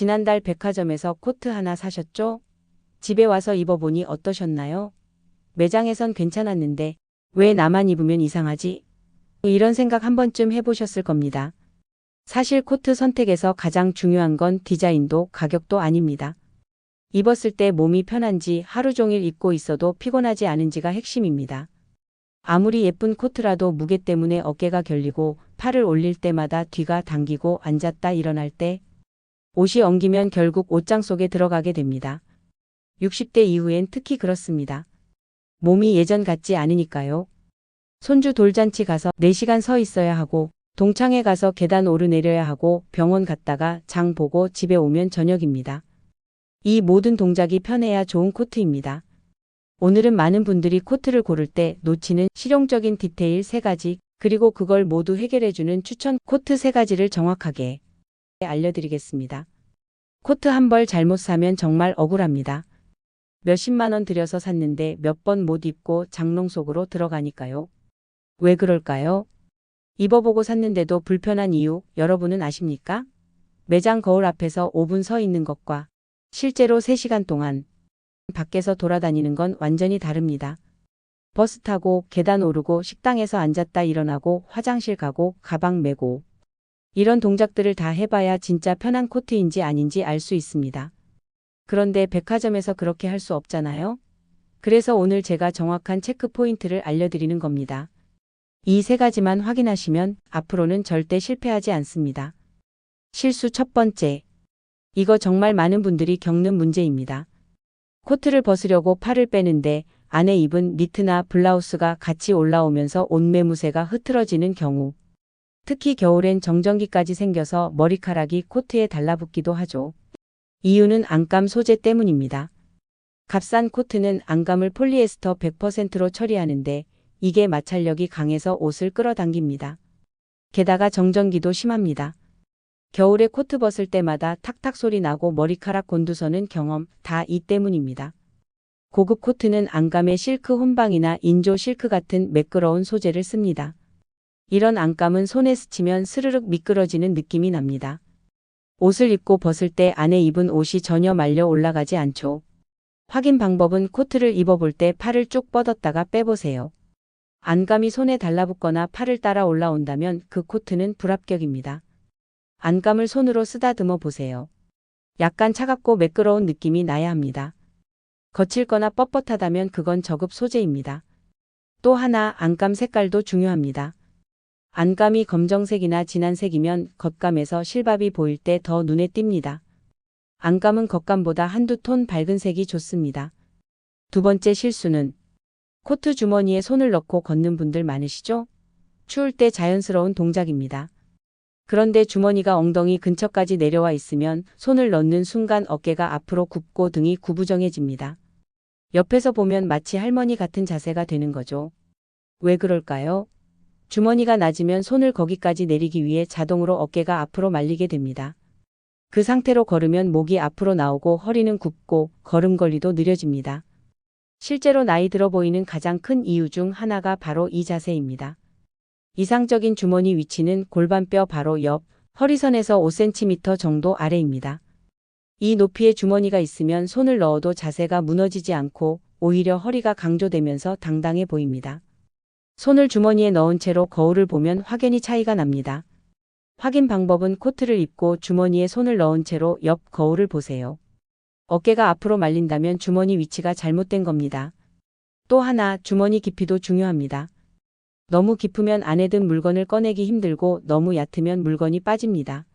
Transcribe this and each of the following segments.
지난달 백화점에서 코트 하나 사셨죠? 집에 와서 입어보니 어떠셨나요? 매장에선 괜찮았는데 왜 나만 입으면 이상하지? 이런 생각 한 번쯤 해보셨을 겁니다. 사실 코트 선택에서 가장 중요한 건 디자인도 가격도 아닙니다. 입었을 때 몸이 편한지 하루 종일 입고 있어도 피곤하지 않은지가 핵심입니다. 아무리 예쁜 코트라도 무게 때문에 어깨가 결리고 팔을 올릴 때마다 뒤가 당기고 앉았다 일어날 때 옷이 엉기면 결국 옷장 속에 들어가게 됩니다. 60대 이후엔 특히 그렇습니다. 몸이 예전 같지 않으니까요. 손주 돌잔치 가서 4시간 서 있어야 하고 동창회 가서 계단 오르내려야 하고 병원 갔다가 장 보고 집에 오면 저녁입니다. 이 모든 동작이 편해야 좋은 코트입니다. 오늘은 많은 분들이 코트를 고를 때 놓치는 실용적인 디테일 3가지 그리고 그걸 모두 해결해주는 추천 코트 3가지를 정확하게 알려드리겠습니다. 코트 한 벌 잘못 사면 정말 억울합니다. 몇십만 원 들여서 샀는데 몇 번 못 입고 장롱 속으로 들어가니까요. 왜 그럴까요? 입어보고 샀는데도 불편한 이유 여러분은 아십니까? 매장 거울 앞에서 5분 서 있는 것과 실제로 3시간 동안 밖에서 돌아다니는 건 완전히 다릅니다. 버스 타고 계단 오르고 식당에서 앉았다 일어나고 화장실 가고 가방 메고 이런 동작들을 다 해봐야 진짜 편한 코트인지 아닌지 알 수 있습니다. 그런데 백화점에서 그렇게 할 수 없잖아요. 그래서 오늘 제가 정확한 체크 포인트를 알려드리는 겁니다. 이 3가지만 확인하시면 앞으로는 절대 실패하지 않습니다. 실수 첫 번째. 이거 정말 많은 분들이 겪는 문제입니다. 코트를 벗으려고 팔을 빼는데 안에 입은 니트나 블라우스가 같이 올라오면서 옷 매무새가 흐트러지는 경우. 특히 겨울엔 정전기까지 생겨서 머리카락이 코트에 달라붙기도 하죠. 이유는 안감 소재 때문입니다. 값싼 코트는 안감을 폴리에스터 100%로 처리하는데 이게 마찰력이 강해서 옷을 끌어당깁니다. 게다가 정전기도 심합니다. 겨울에 코트 벗을 때마다 탁탁 소리 나고 머리카락 곤두서는 경험 다 이 때문입니다. 고급 코트는 안감에 실크 혼방이나 인조 실크 같은 매끄러운 소재를 씁니다. 이런 안감은 손에 스치면 스르륵 미끄러지는 느낌이 납니다. 옷을 입고 벗을 때 안에 입은 옷이 전혀 말려 올라가지 않죠. 확인 방법은 코트를 입어볼 때 팔을 쭉 뻗었다가 빼보세요. 안감이 손에 달라붙거나 팔을 따라 올라온다면 그 코트는 불합격입니다. 안감을 손으로 쓰다듬어 보세요. 약간 차갑고 매끄러운 느낌이 나야 합니다. 거칠거나 뻣뻣하다면 그건 저급 소재입니다. 또 하나 안감 색깔도 중요합니다. 안감이 검정색이나 진한 색이면 겉감에서 실밥이 보일 때 더 눈에 띕니다. 안감은 겉감보다 한두 톤 밝은 색이 좋습니다. 두 번째 실수는 코트 주머니에 손을 넣고 걷는 분들 많으시죠? 추울 때 자연스러운 동작입니다. 그런데 주머니가 엉덩이 근처까지 내려와 있으면 손을 넣는 순간 어깨가 앞으로 굽고 등이 구부정해집니다. 옆에서 보면 마치 할머니 같은 자세가 되는 거죠. 왜 그럴까요? 주머니가 낮으면 손을 거기까지 내리기 위해 자동으로 어깨가 앞으로 말리게 됩니다. 그 상태로 걸으면 목이 앞으로 나오고 허리는 굽고 걸음걸이도 느려집니다. 실제로 나이 들어 보이는 가장 큰 이유 중 하나가 바로 이 자세입니다. 이상적인 주머니 위치는 골반뼈 바로 옆, 허리선에서 5cm 정도 아래입니다. 이 높이의 주머니가 있으면 손을 넣어도 자세가 무너지지 않고 오히려 허리가 강조되면서 당당해 보입니다. 손을 주머니에 넣은 채로 거울을 보면 확연히 차이가 납니다. 확인 방법은 코트를 입고 주머니에 손을 넣은 채로 옆 거울을 보세요. 어깨가 앞으로 말린다면 주머니 위치가 잘못된 겁니다. 또 하나 주머니 깊이도 중요합니다. 너무 깊으면 안에 든 물건을 꺼내기 힘들고 너무 얕으면 물건이 빠집니다.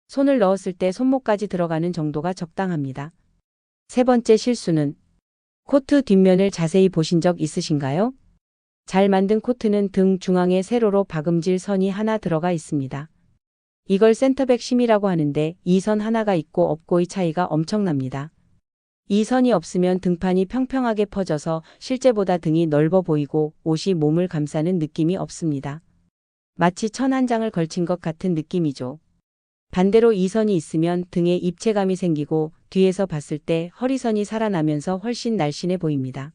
손을 넣었을 때 손목까지 들어가는 정도가 적당합니다. 세 번째 실수는 코트 뒷면을 자세히 보신 적 있으신가요? 잘 만든 코트는 등 중앙에 세로로 박음질 선이 하나 들어가 있습니다. 이걸 센터백 심이라고 하는데 이 선 하나가 있고 없고의 차이가 엄청납니다. 이 선이 없으면 등판이 평평하게 퍼져서 실제보다 등이 넓어 보이고 옷이 몸을 감싸는 느낌이 없습니다. 마치 천 한 장을 걸친 것 같은 느낌이죠. 반대로 이 선이 있으면 등에 입체감이 생기고 뒤에서 봤을 때 허리선이 살아나면서 훨씬 날씬해 보입니다.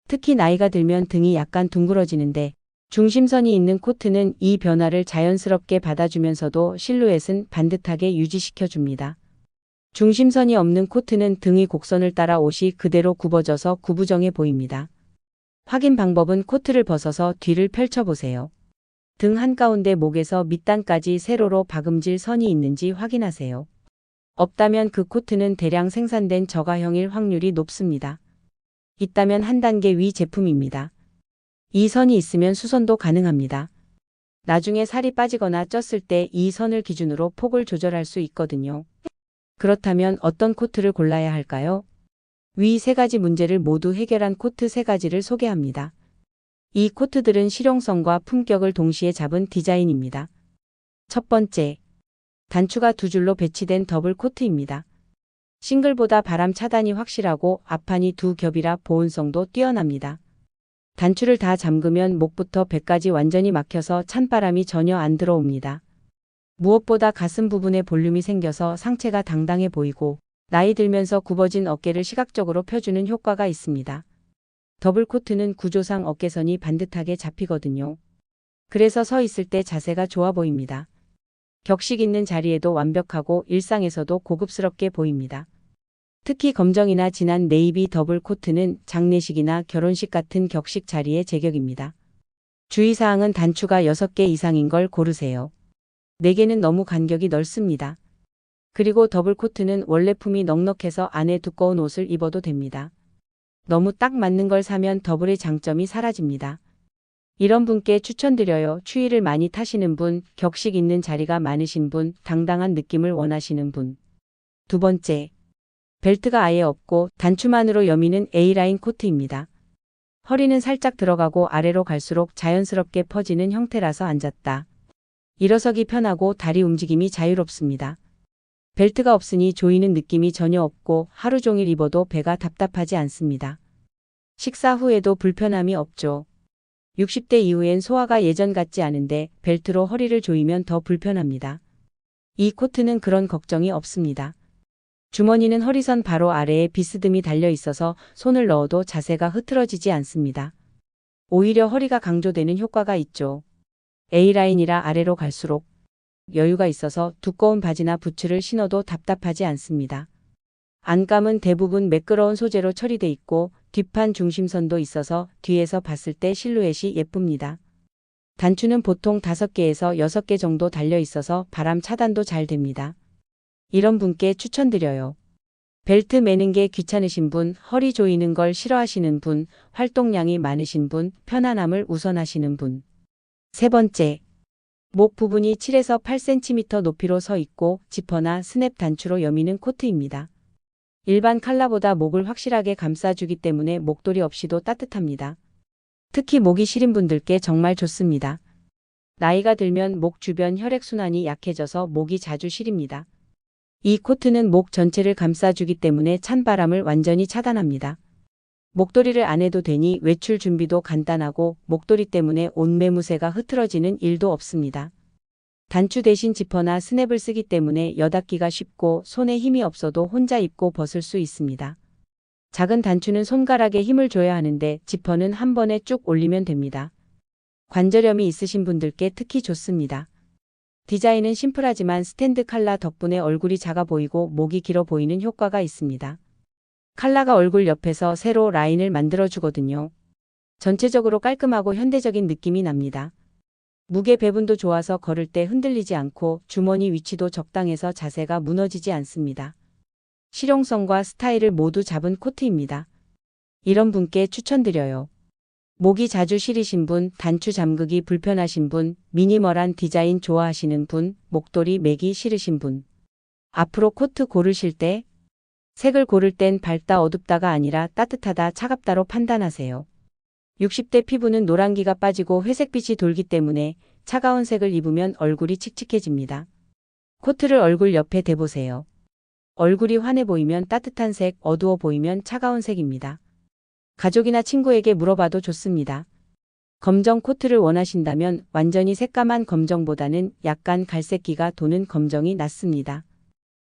특히 나이가 들면 등이 약간 둥그러지는데 중심선이 있는 코트는 이 변화를 자연스럽게 받아주면서도 실루엣은 반듯하게 유지시켜줍니다. 중심선이 없는 코트는 등의 곡선을 따라 옷이 그대로 굽어져서 구부정해 보입니다. 확인 방법은 코트를 벗어서 뒤를 펼쳐보세요. 등 한가운데 목에서 밑단까지 세로로 박음질 선이 있는지 확인하세요. 없다면 그 코트는 대량 생산된 저가형일 확률이 높습니다. 있다면 한 단계 위 제품입니다. 이 선이 있으면 수선도 가능합니다. 나중에 살이 빠지거나 쪘을 때 이 선을 기준으로 폭을 조절할 수 있거든요. 그렇다면 어떤 코트를 골라야 할까요? 위 세 가지 문제를 모두 해결한 코트 세 가지를 소개합니다. 이 코트들은 실용성과 품격을 동시에 잡은 디자인입니다. 첫 번째, 단추가 두 줄로 배치된 더블 코트입니다. 싱글보다 바람 차단이 확실하고 앞판이 두 겹이라 보온성도 뛰어납니다. 단추를 다 잠그면 목부터 배까지 완전히 막혀서 찬바람이 전혀 안 들어옵니다. 무엇보다 가슴 부분에 볼륨이 생겨서 상체가 당당해 보이고 나이 들면서 굽어진 어깨를 시각적으로 펴주는 효과가 있습니다. 더블 코트는 구조상 어깨선이 반듯하게 잡히거든요. 그래서 서 있을 때 자세가 좋아 보입니다. 격식 있는 자리에도 완벽하고 일상에서도 고급스럽게 보입니다. 특히 검정이나 진한 네이비 더블 코트는 장례식이나 결혼식 같은 격식 자리에 제격입니다. 주의사항은 단추가 6개 이상인 걸 고르세요. 4개는 너무 간격이 넓습니다. 그리고 더블 코트는 원래 품이 넉넉해서 안에 두꺼운 옷을 입어도 됩니다. 너무 딱 맞는 걸 사면 더블의 장점이 사라집니다. 이런 분께 추천드려요. 추위를 많이 타시는 분, 격식 있는 자리가 많으신 분, 당당한 느낌을 원하시는 분. 두 번째, 벨트가 아예 없고 단추만으로 여미는 A라인 코트입니다. 허리는 살짝 들어가고 아래로 갈수록 자연스럽게 퍼지는 형태라서 앉았다 일어서기 편하고 다리 움직임이 자유롭습니다. 벨트가 없으니 조이는 느낌이 전혀 없고 하루 종일 입어도 배가 답답하지 않습니다. 식사 후에도 불편함이 없죠. 60대 이후엔 소화가 예전 같지 않은데 벨트로 허리를 조이면 더 불편합니다. 이 코트는 그런 걱정이 없습니다. 주머니는 허리선 바로 아래에 비스듬히 달려 있어서 손을 넣어도 자세가 흐트러지지 않습니다. 오히려 허리가 강조되는 효과가 있죠. A라인이라 아래로 갈수록 여유가 있어서 두꺼운 바지나 부츠를 신어도 답답하지 않습니다. 안감은 대부분 매끄러운 소재로 처리돼 있고 뒷판 중심선도 있어서 뒤에서 봤을 때 실루엣이 예쁩니다. 단추는 보통 5개에서 6개 정도 달려 있어서 바람 차단도 잘 됩니다. 이런 분께 추천드려요. 벨트 매는 게 귀찮으신 분, 허리 조이는 걸 싫어하시는 분, 활동량이 많으신 분, 편안함을 우선하시는 분. 세 번째, 목 부분이 7에서 8cm 높이로 서 있고 지퍼나 스냅 단추로 여미는 코트입니다. 일반 컬러보다 목을 확실하게 감싸주기 때문에 목도리 없이도 따뜻합니다. 특히 목이 시린 분들께 정말 좋습니다. 나이가 들면 목 주변 혈액순환이 약해져서 목이 자주 시립니다. 이 코트는 목 전체를 감싸주기 때문에 찬바람을 완전히 차단합니다. 목도리를 안 해도 되니 외출 준비도 간단하고 목도리 때문에 옷 매무새가 흐트러지는 일도 없습니다. 단추 대신 지퍼나 스냅을 쓰기 때문에 여닫기가 쉽고 손에 힘이 없어도 혼자 입고 벗을 수 있습니다. 작은 단추는 손가락에 힘을 줘야 하는데 지퍼는 한 번에 쭉 올리면 됩니다. 관절염이 있으신 분들께 특히 좋습니다. 디자인은 심플하지만 스탠드 컬러 덕분에 얼굴이 작아 보이고 목이 길어 보이는 효과가 있습니다. 컬러가 얼굴 옆에서 세로 라인을 만들어 주거든요. 전체적으로 깔끔하고 현대적인 느낌이 납니다. 무게 배분도 좋아서 걸을 때 흔들리지 않고 주머니 위치도 적당해서 자세가 무너지지 않습니다. 실용성과 스타일을 모두 잡은 코트입니다. 이런 분께 추천드려요. 목이 자주 시리신 분, 단추 잠그기 불편하신 분, 미니멀한 디자인 좋아하시는 분, 목도리 매기 싫으신 분. 앞으로 코트 고르실 때 색을 고를 땐 밝다 어둡다가 아니라 따뜻하다 차갑다로 판단하세요. 60대 피부는 노란기가 빠지고 회색빛이 돌기 때문에 차가운 색을 입으면 얼굴이 칙칙해집니다. 코트를 얼굴 옆에 대보세요. 얼굴이 환해 보이면 따뜻한 색, 어두워 보이면 차가운 색입니다. 가족이나 친구에게 물어봐도 좋습니다. 검정 코트를 원하신다면 완전히 새까만 검정보다는 약간 갈색기가 도는 검정이 낫습니다.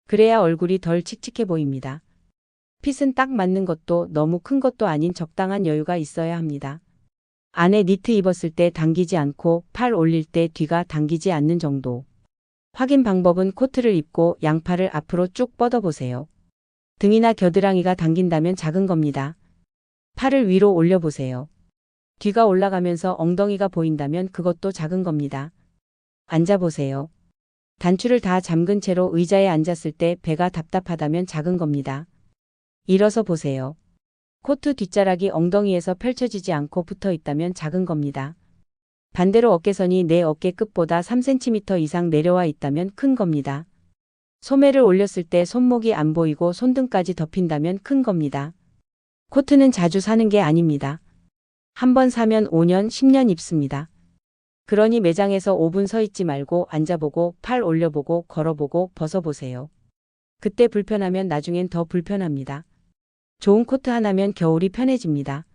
그래야 얼굴이 덜 칙칙해 보입니다. 핏은 딱 맞는 것도 너무 큰 것도 아닌 적당한 여유가 있어야 합니다. 안에 니트 입었을 때 당기지 않고 팔 올릴 때 뒤가 당기지 않는 정도. 확인 방법은 코트를 입고 양팔을 앞으로 쭉 뻗어보세요. 등이나 겨드랑이가 당긴다면 작은 겁니다. 팔을 위로 올려보세요. 뒤가 올라가면서 엉덩이가 보인다면 그것도 작은 겁니다. 앉아보세요. 단추를 다 잠근 채로 의자에 앉았을 때 배가 답답하다면 작은 겁니다. 일어서 보세요. 코트 뒷자락이 엉덩이에서 펼쳐지지 않고 붙어 있다면 작은 겁니다. 반대로 어깨선이 내 어깨 끝보다 3cm 이상 내려와 있다면 큰 겁니다. 소매를 올렸을 때 손목이 안 보이고 손등까지 덮인다면 큰 겁니다. 코트는 자주 사는 게 아닙니다. 한 번 사면 5년, 10년 입습니다. 그러니 매장에서 5분 서 있지 말고 앉아보고 팔 올려보고 걸어보고 벗어보세요. 그때 불편하면 나중엔 더 불편합니다. 좋은 코트 하나면 겨울이 편해집니다.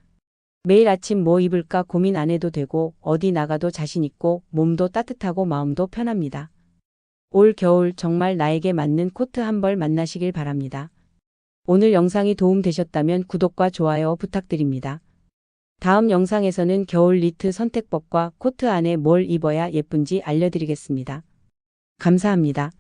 매일 아침 뭐 입을까 고민 안 해도 되고 어디 나가도 자신 있고 몸도 따뜻하고 마음도 편합니다. 올 겨울 정말 나에게 맞는 코트 한 벌 만나시길 바랍니다. 오늘 영상이 도움되셨다면 구독과 좋아요 부탁드립니다. 다음 영상에서는 겨울 니트 선택법과 코트 안에 뭘 입어야 예쁜지 알려드리겠습니다. 감사합니다.